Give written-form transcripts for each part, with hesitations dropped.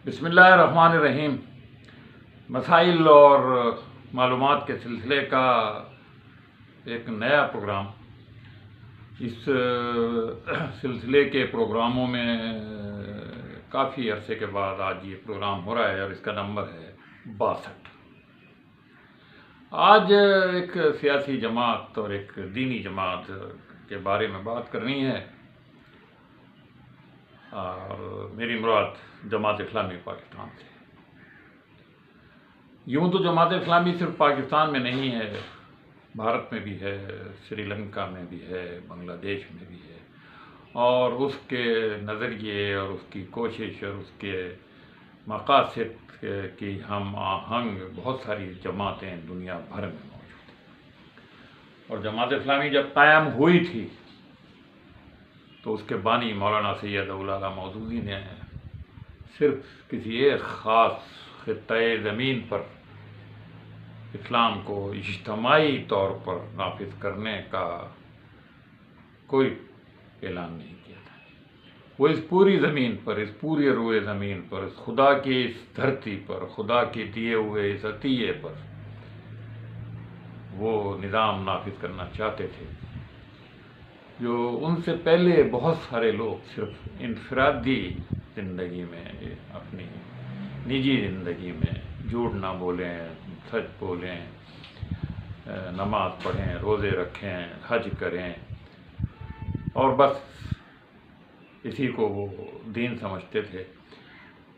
بسم اللہ الرحمن الرحیم۔ مسائل اور معلومات کے سلسلے کا ایک نیا پروگرام۔ اس سلسلے کے پروگراموں میں کافی عرصے کے بعد آج یہ پروگرام ہو رہا ہے اور اس کا نمبر ہے 62۔ آج ایک سیاسی جماعت اور ایک دینی جماعت کے بارے میں بات کرنی ہے، اور میری مراد جماعت اسلامی پاکستان سے۔ یوں تو جماعت اسلامی صرف پاکستان میں نہیں ہے، بھارت میں بھی ہے، سری لنکا میں بھی ہے، بنگلہ دیش میں بھی ہے، اور اس کے نظریے اور اس کی کوشش اور اس کے مقاصد کی ہم آہنگ بہت ساری جماعتیں دنیا بھر میں موجود ہیں۔ اور جماعت اسلامی جب قائم ہوئی تھی تو اس کے بانی مولانا سید ابوالعلا مودودی نے صرف کسی ایک خاص خطۂ زمین پر اسلام کو اجتماعی طور پر نافذ کرنے کا کوئی اعلان نہیں کیا تھا۔ وہ اس پوری زمین پر، اس پوری روئے زمین پر، اس خدا کی اس دھرتی پر، خدا کے دیے ہوئے اس عطیے پر وہ نظام نافذ کرنا چاہتے تھے جو ان سے پہلے بہت سارے لوگ صرف انفرادی زندگی میں، اپنی نجی زندگی میں جھوٹ نہ بولیں، سچ بولیں، نماز پڑھیں، روزے رکھیں، حج کریں، اور بس اسی کو وہ دین سمجھتے تھے۔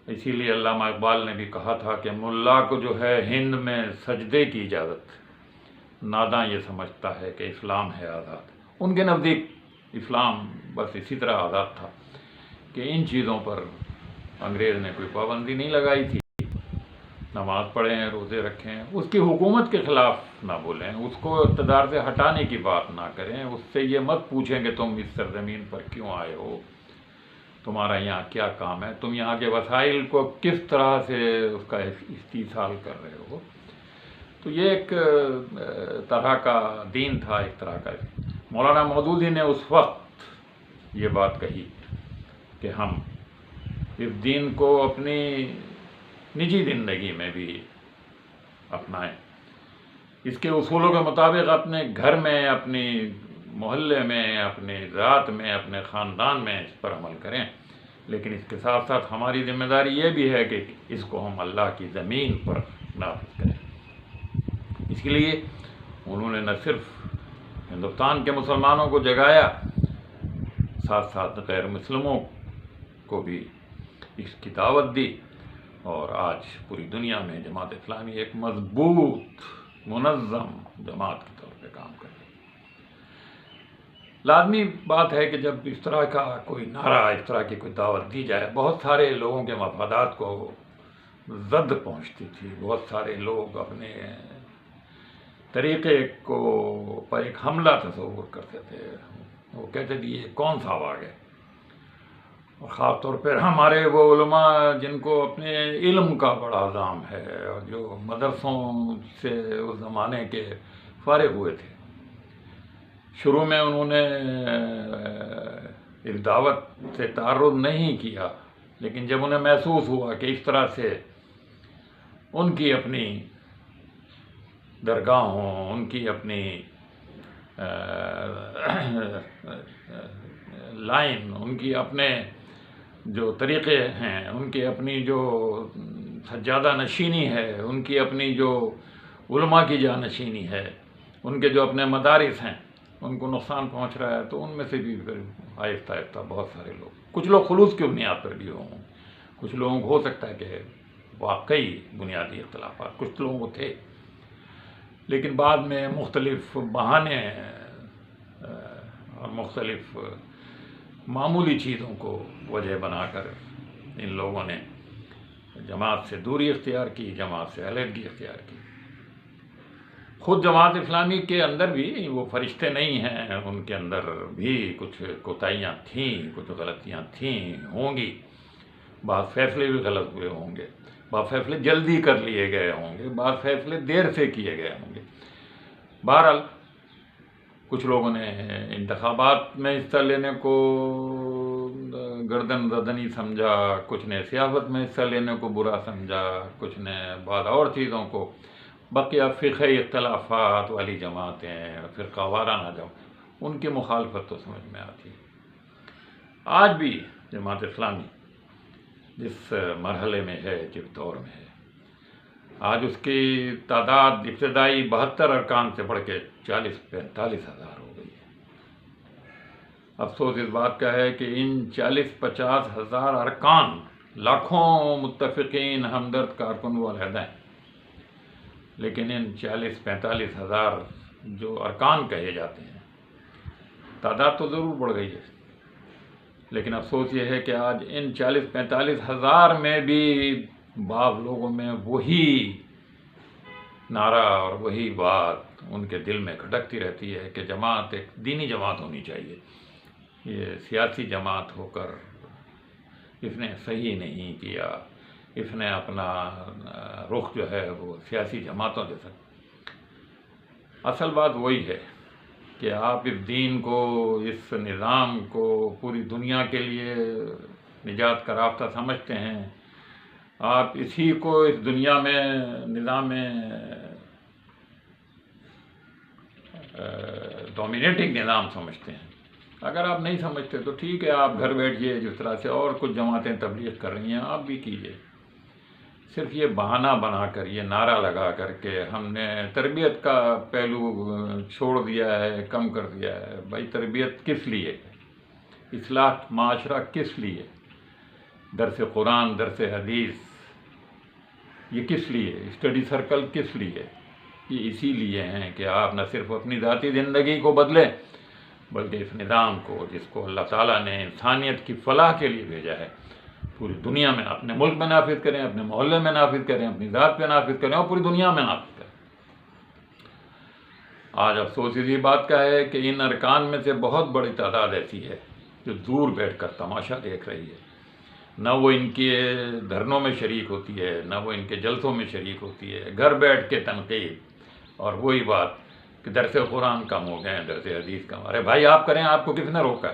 اسی لیے علامہ اقبال نے بھی کہا تھا کہ ملا کو جو ہے ہند میں سجدے کی اجازت، ناداں یہ سمجھتا ہے کہ اسلام ہے آزاد۔ ان کے نزدیک اسلام بس اسی طرح آزاد تھا کہ ان چیزوں پر انگریز نے کوئی پابندی نہیں لگائی تھی۔ نماز پڑھیں، روزے رکھیں، اس کی حکومت کے خلاف نہ بولیں، اس کو اقتدار سے ہٹانے کی بات نہ کریں، اس سے یہ مت پوچھیں کہ تم اس سرزمین پر کیوں آئے ہو، تمہارا یہاں کیا کام ہے، تم یہاں کے وسائل کو کس طرح سے اس کا استحصال کر رہے ہو۔ تو یہ ایک طرح کا دین تھا، ایک طرح کا۔ مولانا مودودی نے اس وقت یہ بات کہی کہ ہم اس دین کو اپنی نجی زندگی میں بھی اپنائیں، اس کے اصولوں کے مطابق اپنے گھر میں، اپنی محلے میں، اپنے ذات میں، اپنے خاندان میں اس پر عمل کریں، لیکن اس کے ساتھ ساتھ ہماری ذمہ داری یہ بھی ہے کہ اس کو ہم اللہ کی زمین پر نافذ کریں۔ اس لیے انہوں نے نہ صرف ہندوستان کے مسلمانوں کو جگایا، ساتھ ساتھ غیر مسلموں کو بھی اس کی دعوت دی، اور آج پوری دنیا میں جماعت اسلامی ایک مضبوط منظم جماعت کے طور پہ کام کرتی ہے۔ لازمی بات ہے کہ جب اس طرح کا کوئی نعرہ، اس طرح کی کوئی دعوت دی جائے، بہت سارے لوگوں کے مفادات کو زد پہنچتی تھی، بہت سارے لوگ اپنے طریقے کو پر ایک حملہ تصور کرتے تھے، وہ کہتے تھے یہ کون سا آواز ہے۔ اور خاص طور پر ہمارے وہ علماء جن کو اپنے علم کا بڑا عزام ہے اور جو مدرسوں سے اس زمانے کے فارغ ہوئے تھے، شروع میں انہوں نے اس دعوت سے تعرض نہیں کیا، لیکن جب انہیں محسوس ہوا کہ اس طرح سے ان کی اپنی درگاہوں، ان کی اپنی لائن، ان کی اپنے جو طریقے ہیں، ان کی اپنی جو سجادہ نشینی ہے، ان کی اپنی جو علماء کی جانشینی ہے، ان کے جو اپنے مدارس ہیں، ان کو نقصان پہنچ رہا ہے، تو ان میں سے بھی پھر آہستہ آہستہ بہت سارے لوگ، کچھ لوگ خلوص کی بنیاد پر بھی ہوں، کچھ لوگوں کو ہو سکتا ہے کہ واقعی بنیادی اختلافات کچھ لوگوں کو تھے، لیکن بعد میں مختلف بہانے اور مختلف معمولی چیزوں کو وجہ بنا کر ان لوگوں نے جماعت سے دوری اختیار کی، جماعت سے علیحدگی اختیار کی۔ خود جماعت اسلامی کے اندر بھی وہ فرشتے نہیں ہیں، ان کے اندر بھی کچھ کوتاہیاں تھیں، کچھ غلطیاں تھیں، ہوں گی، بعض فیصلے بھی غلط ہوئے ہوں گے، بعض فیصلے جلدی کر لیے گئے ہوں گے، بعض فیصلے دیر سے کیے گئے ہوں گے۔ بہرحال کچھ لوگوں نے انتخابات میں حصہ لینے کو گردن زدنی سمجھا، کچھ نے سیاست میں حصہ لینے کو برا سمجھا، کچھ نے بعض اور چیزوں کو، بقیہ فقہی اختلافات والی جماعتیں، فرقہ وارانہ جو ان کی مخالفت تو سمجھ میں آتی ہے۔ آج بھی جماعت اسلامی جس مرحلے میں ہے، جس دور میں ہے، آج اس کی تعداد ابتدائی 72 ارکان سے بڑھ کے 40-45 ہزار ہو گئی ہے۔ افسوس اس بات کا ہے کہ ان 40-50 ہزار ارکان، لاکھوں متفقین ہمدرد کارکن وہ علیحدہ ہیں، لیکن ان 40-45 ہزار جو ارکان کہے جاتے ہیں، تعداد تو ضرور بڑھ گئی ہے، لیکن افسوس یہ ہے کہ آج ان 40-45 ہزار میں بھی بعض لوگوں میں وہی نعرہ اور وہی بات ان کے دل میں کھٹکتی رہتی ہے کہ جماعت ایک دینی جماعت ہونی چاہیے، یہ سیاسی جماعت ہو کر اس نے صحیح نہیں کیا، اس نے اپنا رخ جو ہے وہ سیاسی جماعتوں جیسا۔ اصل بات وہی ہے کہ آپ اس دین کو، اس نظام کو پوری دنیا کے لیے نجات کا راستہ سمجھتے ہیں، آپ اسی کو اس دنیا میں نظام ڈومینیٹنگ نظام سمجھتے ہیں۔ اگر آپ نہیں سمجھتے تو ٹھیک ہے، آپ گھر بیٹھیے، جس طرح سے اور کچھ جماعتیں تبلیغ کر رہی ہیں آپ بھی کیجیے۔ صرف یہ بہانہ بنا کر، یہ نعرہ لگا کر کے ہم نے تربیت کا پہلو چھوڑ دیا ہے، کم کر دیا ہے۔ بھائی تربیت کس لیے؟ اصلاح معاشرہ کس لیے؟ درس قرآن، درس حدیث، یہ کس لیے؟ اسٹڈی سرکل کس لیے؟ یہ اسی لیے ہیں کہ آپ نہ صرف اپنی ذاتی زندگی کو بدلیں، بلکہ اس نظام کو، جس کو اللہ تعالیٰ نے انسانیت کی فلاح کے لیے بھیجا ہے، پوری دنیا میں، اپنے ملک میں نافذ کریں، اپنے محلے میں نافذ کریں، اپنی ذات پہ نافذ کریں اور پوری دنیا میں نافذ کریں۔ آج افسوس اسی بات کا ہے کہ ان ارکان میں سے بہت بڑی تعداد ایسی ہے جو دور بیٹھ کر تماشا دیکھ رہی ہے، نہ وہ ان کے دھرنوں میں شریک ہوتی ہے، نہ وہ ان کے جلسوں میں شریک ہوتی ہے، گھر بیٹھ کے تنقید اور وہی بات کہ درس قرآن کم ہو گئے، درس حدیث کم۔ ارے بھائی آپ کریں، آپ کو کس نے روکا؟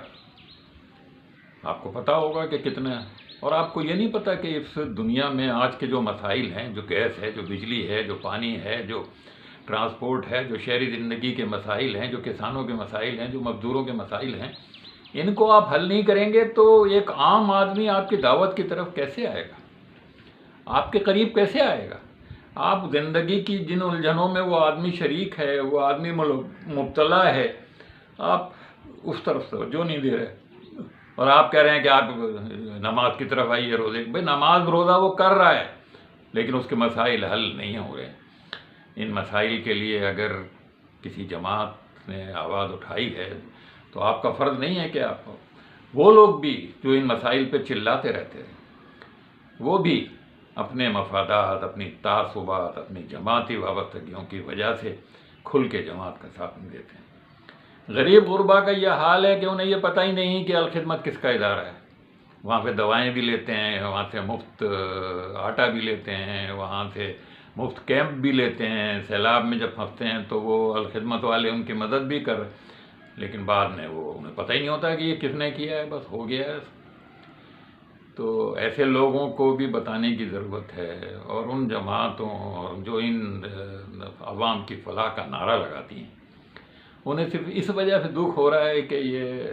آپ کو پتہ ہوگا کہ کتنے، اور آپ کو یہ نہیں پتہ کہ اس دنیا میں آج کے جو مسائل ہیں، جو گیس ہے، جو بجلی ہے، جو پانی ہے، جو ٹرانسپورٹ ہے، جو شہری زندگی کے مسائل ہیں، جو کسانوں کے مسائل ہیں، جو مزدوروں کے مسائل ہیں، ان کو آپ حل نہیں کریں گے تو ایک عام آدمی آپ کی دعوت کی طرف کیسے آئے گا؟ آپ کے قریب کیسے آئے گا؟ آپ زندگی کی جن الجھنوں میں وہ آدمی شریک ہے، وہ آدمی مبتلا ہے، آپ اس طرف توجہ نہیں دے رہے، اور آپ کہہ رہے ہیں کہ آپ نماز کی طرف آئیے، روزے۔ بھائی نماز روزہ وہ کر رہا ہے، لیکن اس کے مسائل حل نہیں ہو رہے۔ ان مسائل کے لیے اگر کسی جماعت نے آواز اٹھائی ہے تو آپ کا فرض نہیں ہے کہ آپ وہ لوگ بھی جو ان مسائل پہ چلاتے رہتے ہیں، وہ بھی اپنے مفادات، اپنی تعصبات، اپنی جماعتی وابستگیوں کی وجہ سے کھل کے جماعت کا ساتھ نہیں دیتے ہیں۔ غریب غربا کا یہ حال ہے کہ انہیں یہ پتہ ہی نہیں کہ الخدمت کس کا ادارہ ہے۔ وہاں پہ دوائیں بھی لیتے ہیں، وہاں سے مفت آٹا بھی لیتے ہیں، وہاں سے مفت کیمپ بھی لیتے ہیں، سیلاب میں جب پھنستے ہیں تو وہ الخدمت والے ان کی مدد بھی کر رہے، لیکن بعد میں وہ انہیں پتہ ہی نہیں ہوتا کہ یہ کس نے کیا ہے، بس ہو گیا ہے۔ تو ایسے لوگوں کو بھی بتانے کی ضرورت ہے، اور ان جماعتوں اور جو ان عوام کی فلاح کا نعرہ لگاتی ہیں، انہیں صرف اس وجہ سے دکھ ہو رہا ہے کہ یہ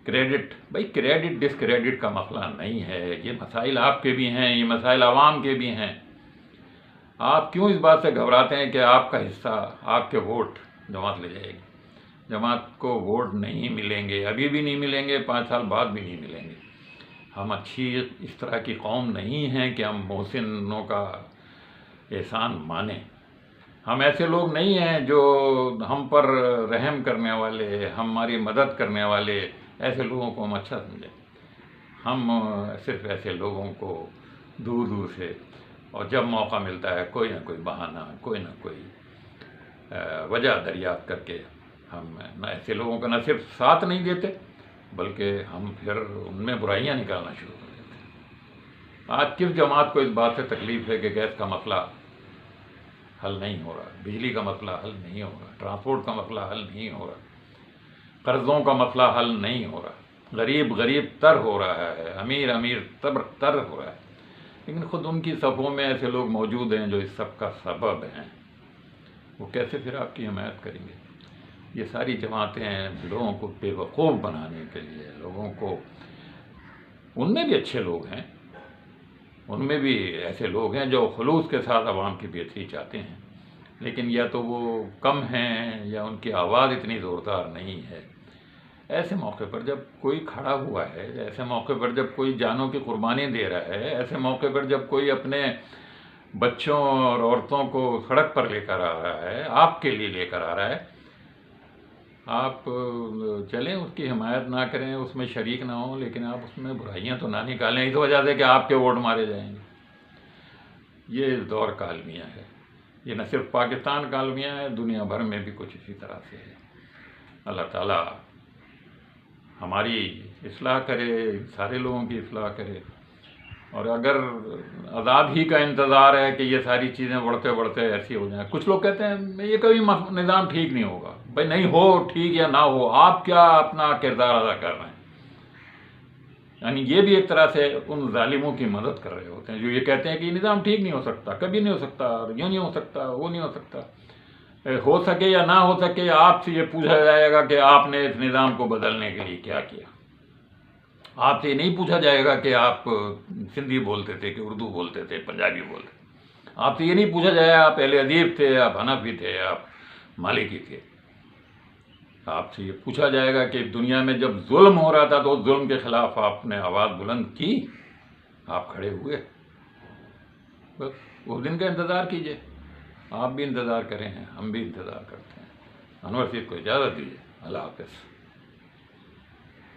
کریڈٹ، بھائی کریڈٹ ڈس کریڈٹ کا مسئلہ نہیں ہے، یہ مسائل آپ کے بھی ہیں، یہ مسائل عوام کے بھی ہیں۔ آپ کیوں اس بات سے گھبراتے ہیں کہ آپ کا حصہ، آپ کے ووٹ جماعت لے جائے گی؟ جماعت کو ووٹ نہیں ملیں گے، ابھی بھی نہیں ملیں گے، 5 سال بعد بھی نہیں ملیں گے۔ ہم اچھی اس طرح کی قوم نہیں ہیں کہ ہم محسنوں کا احسان مانیں۔ ہم ایسے لوگ نہیں ہیں جو ہم پر رحم کرنے والے، ہماری مدد کرنے والے، ایسے لوگوں کو ہم اچھا سمجھیں۔ ہم صرف ایسے لوگوں کو دور دور سے، اور جب موقع ملتا ہے کوئی نہ کوئی بہانہ، کوئی نہ کوئی وجہ دریافت کر کے ہم ایسے لوگوں کا نہ صرف ساتھ نہیں دیتے، بلکہ ہم پھر ان میں برائیاں نکالنا شروع کر دیتے ہیں۔ آج کس جماعت کو اس بات سے تکلیف ہے کہ گیس کا مسئلہ حل نہیں ہو رہا، بجلی کا مسئلہ حل نہیں ہو رہا، ٹرانسپورٹ کا مسئلہ حل نہیں ہو رہا، قرضوں کا مسئلہ حل نہیں ہو رہا؟ غریب غریب تر ہو رہا ہے، امیر امیر تر ہو رہا ہے، لیکن خود ان کی صفوں میں ایسے لوگ موجود ہیں جو اس سب کا سبب ہیں، وہ کیسے پھر آپ کی حمایت کریں گے؟ یہ ساری جماعتیں لوگوں کو بے وقوف بنانے کے لیے، لوگوں کو، ان میں بھی اچھے لوگ ہیں، ان میں بھی ایسے لوگ ہیں جو خلوص کے ساتھ عوام کی بہتری چاہتے ہیں، لیکن یا تو وہ کم ہیں یا ان کی آواز اتنی زوردار نہیں ہے۔ ایسے موقع پر جب کوئی کھڑا ہوا ہے، ایسے موقع پر جب کوئی جانوں کی قربانی دے رہا ہے، ایسے موقع پر جب کوئی اپنے بچوں اور عورتوں کو سڑک پر لے کر آ رہا ہے، آپ کے لیے لے کر آ رہا ہے، آپ چلیں اس کی حمایت نہ کریں، اس میں شریک نہ ہوں، لیکن آپ اس میں برائیاں تو نہ نکالیں اس وجہ سے کہ آپ کے ووٹ مارے جائیں گے۔ یہ اس دور کا المیہ ہے، یہ نہ صرف پاکستان کا المیہ ہے، دنیا بھر میں بھی کچھ اسی طرح سے ہے۔ اللہ تعالیٰ ہماری اصلاح کرے، سارے لوگوں کی اصلاح کرے، اور اگر عذاب ہی کا انتظار ہے کہ یہ ساری چیزیں بڑھتے بڑھتے ایسی ہو جائیں، کچھ لوگ کہتے ہیں یہ کبھی نظام ٹھیک نہیں ہوگا، بھائی نہیں ہو ٹھیک یا نہ ہو، آپ کیا اپنا کردار ادا کر رہے ہیں؟ یعنی یہ بھی ایک طرح سے ان ظالموں کی مدد کر رہے ہوتے ہیں جو یہ کہتے ہیں کہ یہ نظام ٹھیک نہیں ہو سکتا، کبھی نہیں ہو سکتا، یوں نہیں ہو سکتا، وہ نہیں ہو سکتا۔ ہو سکے یا نہ ہو سکے، آپ سے یہ پوچھا جائے گا کہ آپ نے اس نظام کو بدلنے کے لیے کیا کیا۔ آپ سے یہ نہیں پوچھا جائے گا کہ آپ سندھی بولتے تھے کہ اردو بولتے تھے، پنجابی بولتے تھے۔ آپ سے یہ نہیں پوچھا جائے گا آپ اہل حدیث تھے، آپ حنفی تھے، آپ مالکی تھے۔ آپ سے یہ پوچھا جائے گا کہ دنیا میں جب ظلم ہو رہا تھا تو اس ظلم کے خلاف آپ نے آواز بلند کی، آپ کھڑے ہوئے۔ بس اس دن کا انتظار کیجئے، آپ بھی انتظار کریں ہیں، ہم بھی انتظار کرتے ہیں۔ انور سید کو اجازت دیجیے، اللہ حافظ۔